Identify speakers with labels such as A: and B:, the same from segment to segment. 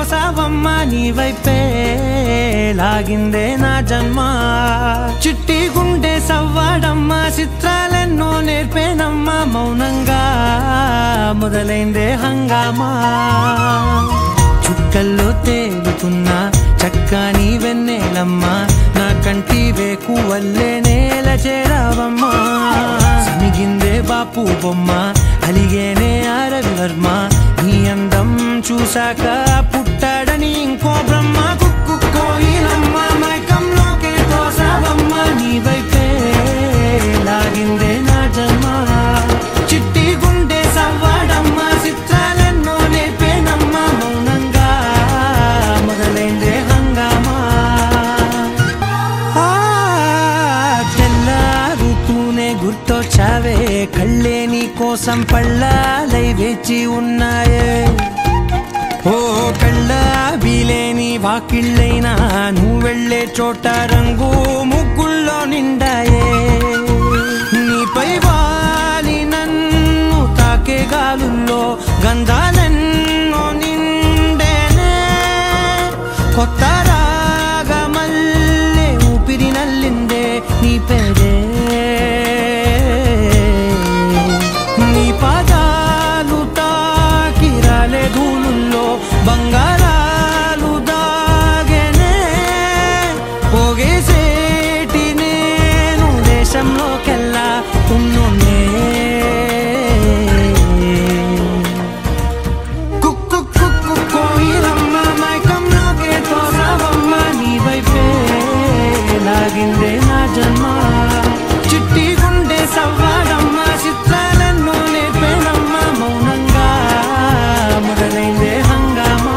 A: తోసావమ్మా నీ వైపే లాగిందే నా జన్మ చిట్టి గుండె సవ్వాడమ్మా చిత్రాలెన్నో నేర్పేనమ్మా మౌనంగా మొదలైందే హంగామా చుక్కల్లో తేలుతున్నా చక్కని వెన్నెలమ్మా నా కంటి వేకువల్లే నేల చేరావమ్మా సమిగిందే బాపు బొమ్మ అలిగేనే రవివర్మ నీ అందం చూసాక పుట్టాడని ఇంకో బ్రహ్మ కుక్కు కోయిలమ్మ మైకంలోకే తోసావమ్మ నీ వైపే లాగిందే నా జన్మ చిట్టి గుండె సవ్వాడమ్మ చిత్రాలెన్నో నేర్పేనమ్మ మౌనంగా మొదలైందే హంగామా తెల్లారుతూనే గుర్తొచ్చావే కళ్ళే నీ కోసం పళ్ళాలై వేచి ఉన్నాయే ఓ కళ్ళ బీలేని వాకిళ్ళైనా నువ్వు వెళ్ళే చోట రంగు ముగ్గుల్లో నిండాయే నీపై వాలి నన్ను తాకే గాలుల్లో గంధాలెన్నో నిండేనే కొత్త రాగమల్లే ఊపిరి నల్లిందే నీ పేరే నీ పాదాలు తాకి రాలే ధూళుల్లో బంగారాలు దాగనే పోగేసేటి నేను దేశంలోకెల్లా ఉన్నోనే కుక్కు కుక్కు కోయిలమ్మ మైకంలోకే తోసావమ్మ నీ వైపే లాగిందే నా జన్మ చిట్టి గుండె సవ్వాడమ్మ చిత్రాలెన్నో నేర్పేనమ్మ మౌనంగా మొదలైందే హంగామా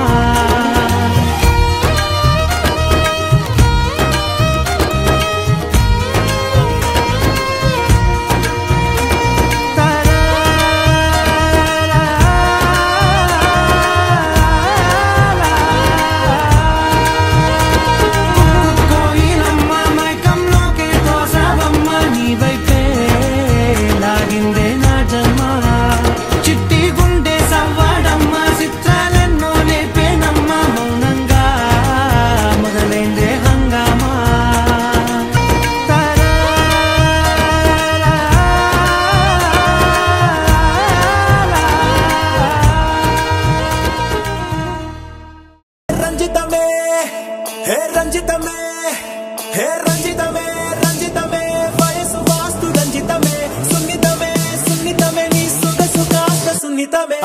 A: కోయిలమ్మ మైకంలోకే తోసావమ్మ నీ వైపే లాగిందే నా జన్మ చిట్టి గుండె సవ్వాడమ్మ చిత్రాలెన్నో నేర్పేనమ్మ మౌనంగా మొదలైందే హంగామా
B: రంజితమే హే రంజితమే హే రంజితమే రంజితమే వయసు వాస్తు రంజితమే సున్నితమే సున్నితమే నీ సొగసు కాస్త సున్నితమే